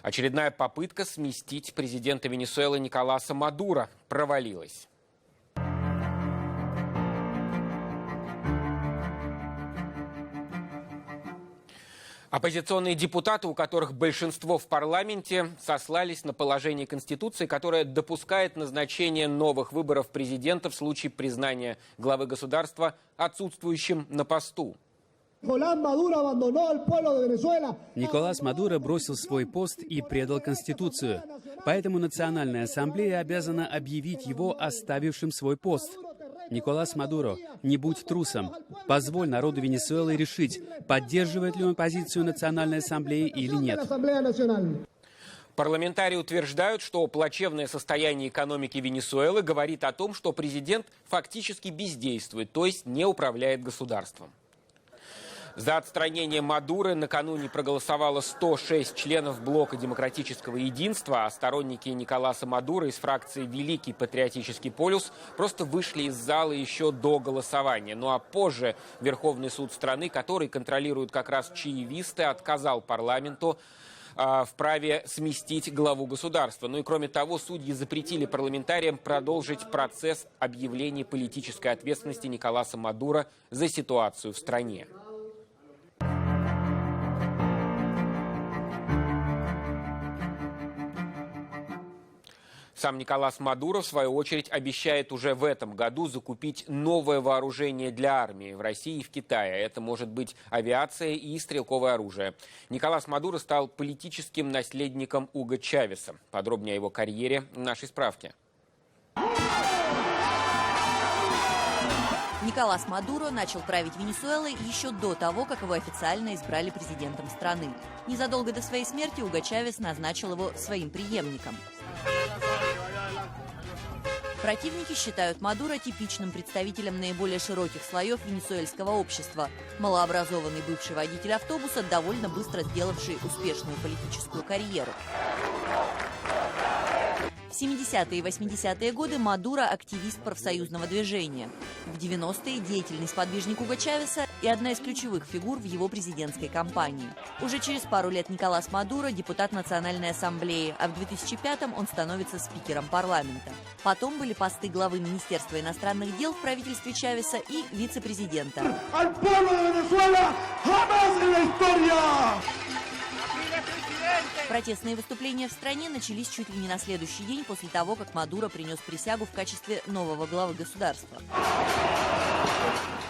Очередная попытка сместить президента Венесуэлы Николаса Мадуро провалилась. Оппозиционные депутаты, у которых большинство в парламенте, сослались на положение Конституции, которое допускает назначение новых выборов президента в случае признания главы государства отсутствующим на посту. Николас Мадуро бросил свой пост и предал Конституцию. Поэтому Национальная ассамблея обязана объявить его оставившим свой пост. Николас Мадуро, не будь трусом. Позволь народу Венесуэлы решить, поддерживает ли он позицию Национальной ассамблеи или нет. Парламентарии утверждают, что плачевное состояние экономики Венесуэлы говорит о том, что президент фактически бездействует, то есть не управляет государством. За отстранение Мадуро накануне проголосовало 106 членов блока демократического единства, а сторонники Николаса Мадуро из фракции «Великий патриотический полюс» просто вышли из зала еще до голосования. Ну а позже Верховный суд страны, который контролируют как раз чаевисты, отказал парламенту в праве сместить главу государства. Ну и кроме того, судьи запретили парламентариям продолжить процесс объявления политической ответственности Николаса Мадуро за ситуацию в стране. Сам Николас Мадуро, в свою очередь, обещает уже в этом году закупить новое вооружение для армии в России и в Китае. Это может быть авиация и стрелковое оружие. Николас Мадуро стал политическим наследником Уго Чавеса. Подробнее о его карьере в нашей справке. Николас Мадуро начал править Венесуэлой еще до того, как его официально избрали президентом страны. Незадолго до своей смерти Уго Чавес назначил его своим преемником. Противники считают Мадуро типичным представителем наиболее широких слоев венесуэльского общества. Малообразованный бывший водитель автобуса, довольно быстро сделавший успешную политическую карьеру. В 70-е и 80-е годы Мадуро – активист профсоюзного движения. В 90-е – деятельный сподвижник Уго Чавеса и одна из ключевых фигур в его президентской кампании. Уже через пару лет Николас Мадуро – депутат Национальной ассамблеи, а в 2005-м он становится спикером парламента. Потом были посты главы Министерства иностранных дел в правительстве Чавеса и вице-президента. Протестные выступления в стране начались чуть ли не на следующий день после того, как Мадуро принес присягу в качестве нового главы государства.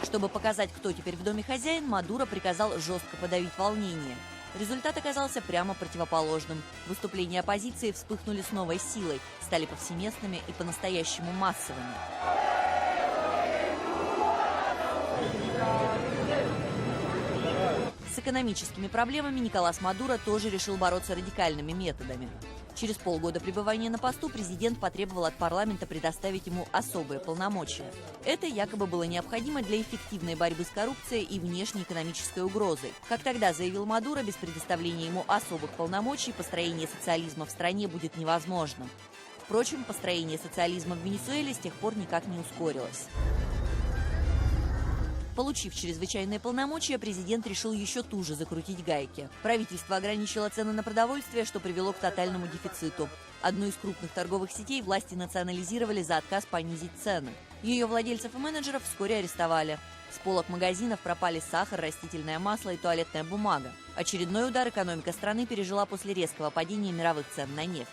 Чтобы показать, кто теперь в доме хозяин, Мадуро приказал жестко подавить волнение. Результат оказался прямо противоположным. Выступления оппозиции вспыхнули с новой силой, стали повсеместными и по-настоящему массовыми. С экономическими проблемами Николас Мадуро тоже решил бороться радикальными методами. Через полгода пребывания на посту президент потребовал от парламента предоставить ему особые полномочия. Это якобы было необходимо для эффективной борьбы с коррупцией и внешней экономической угрозой. Как тогда заявил Мадуро, без предоставления ему особых полномочий построение социализма в стране будет невозможным. Впрочем, построение социализма в Венесуэле с тех пор никак не ускорилось. Получив чрезвычайные полномочия, президент решил еще туже закрутить гайки. Правительство ограничило цены на продовольствие, что привело к тотальному дефициту. Одну из крупных торговых сетей власти национализировали за отказ понизить цены. Ее владельцев и менеджеров вскоре арестовали. С полок магазинов пропали сахар, растительное масло и туалетная бумага. Очередной удар экономика страны пережила после резкого падения мировых цен на нефть.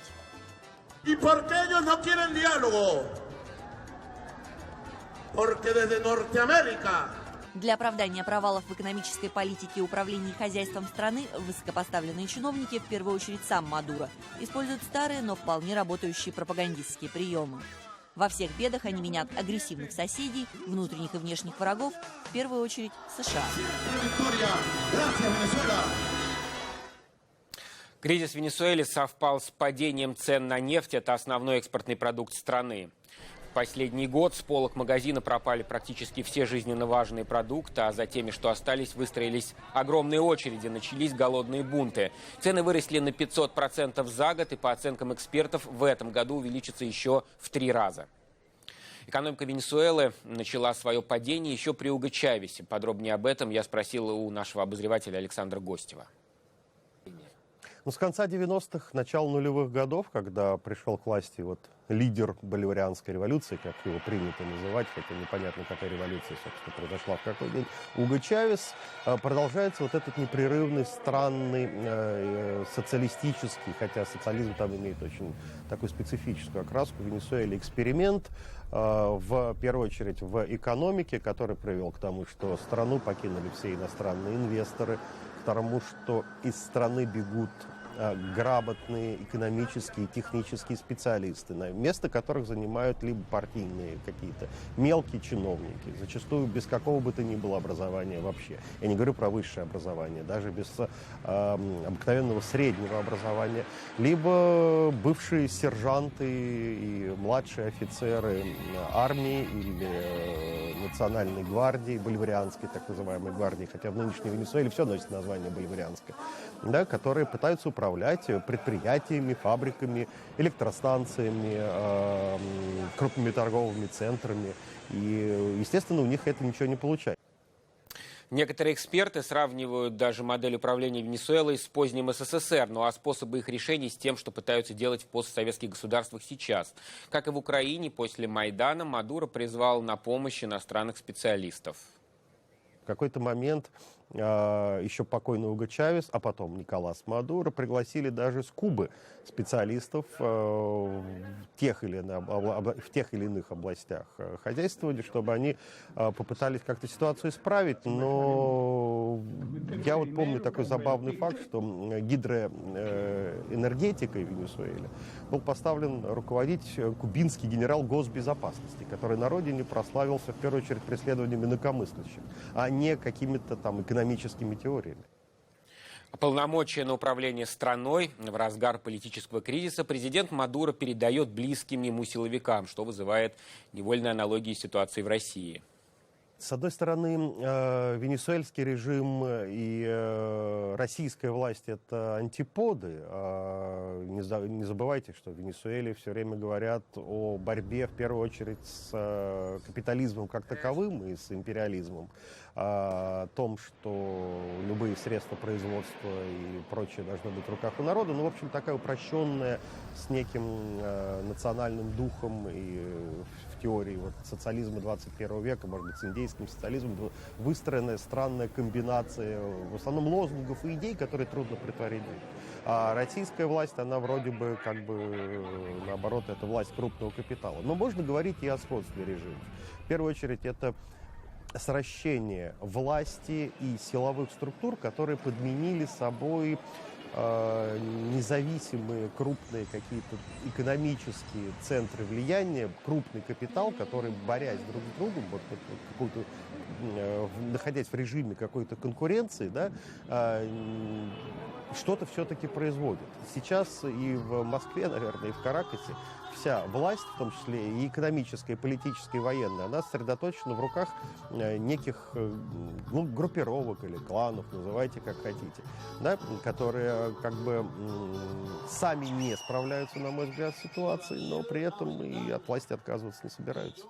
¿Y por qué ellos no quieren diálogo? Porque desde Norteamérica. Для оправдания провалов в экономической политике и управлении хозяйством страны высокопоставленные чиновники, в первую очередь сам Мадуро, используют старые, но вполне работающие пропагандистские приемы. Во всех бедах они винят агрессивных соседей, внутренних и внешних врагов, в первую очередь США. Кризис в Венесуэле совпал с падением цен на нефть. Это основной экспортный продукт страны. В последний год с полок магазина пропали практически все жизненно важные продукты, а за теми, что остались, выстроились огромные очереди, начались голодные бунты. Цены выросли на 500% за год, и по оценкам экспертов в этом году увеличится еще в 3 раза. Экономика Венесуэлы начала свое падение еще при Уго Чавесе. Подробнее об этом я спросил у нашего обозревателя Александра Гостева. Ну, с конца 90-х, начала нулевых годов, когда пришел к власти лидер боливарианской революции, как его принято называть, хотя непонятно, какая революция, собственно, произошла в какой день, Уго Чавес, продолжается этот непрерывный, странный, социалистический, хотя социализм там имеет очень такую специфическую окраску, в Венесуэле эксперимент, в первую очередь в экономике, который привел к тому, что страну покинули все иностранные инвесторы, к тому, что из страны бегут грамотные экономические и технические специалисты, место которых занимают либо партийные какие-то мелкие чиновники, зачастую без какого бы то ни было образования вообще. Я не говорю про высшее образование, даже без обыкновенного среднего образования, либо бывшие сержанты и младшие офицеры армии или национальной гвардии, боливарианской так называемой гвардии, хотя в нынешней Венесуэле все носит название боливарианское, да, которые пытаются управлять предприятиями, фабриками, электростанциями, крупными торговыми центрами. И, естественно, у них это ничего не получается. Некоторые эксперты сравнивают даже модель управления Венесуэлой с поздним СССР, ну а способы их решений с тем, что пытаются делать в постсоветских государствах сейчас. Как и в Украине, после Майдана Мадуро призвал на помощь иностранных специалистов. В какой-то момент еще покойный Уго Чавес, а потом Николас Мадуро пригласили даже с Кубы специалистов в тех или иных областях хозяйствования, чтобы они попытались как-то ситуацию исправить. Но я помню такой забавный факт, что гидроэнергетикой в Венесуэле был поставлен руководить кубинский генерал госбезопасности, который на родине прославился в первую очередь преследованиями инакомыслящих, а не какими-то там экономическими теориями. Полномочия на управление страной в разгар политического кризиса президент Мадуро передает близким ему силовикам, что вызывает невольные аналогии с ситуацией в России. С одной стороны, венесуэльский режим и российская власть – это антиподы. Не забывайте, что в Венесуэле все время говорят о борьбе, в первую очередь, с капитализмом как таковым и с империализмом. О том, что любые средства производства и прочее должны быть в руках у народа. Ну, в общем, такая упрощенная, с неким национальным духом и в теории социализма 21 века, может быть, с индейским социализмом, выстроенная странная комбинация, в основном лозунгов и идей, которые трудно претворить. А российская власть, она вроде бы, наоборот, это власть крупного капитала. Но можно говорить и о сходстве режимов. В первую очередь, это сращение власти и силовых структур, которые подменили собой независимые крупные какие-то экономические центры влияния, крупный капитал, который, борясь друг с другом, находясь в режиме какой-то конкуренции, да, что-то все-таки производит. Сейчас и в Москве, наверное, и в Каракасе вся власть, в том числе и экономическая, и политическая, и военная, она сосредоточена в руках неких группировок или кланов, называйте как хотите, да, которые сами не справляются, на мой взгляд, с ситуацией, но при этом и от власти отказываться не собираются.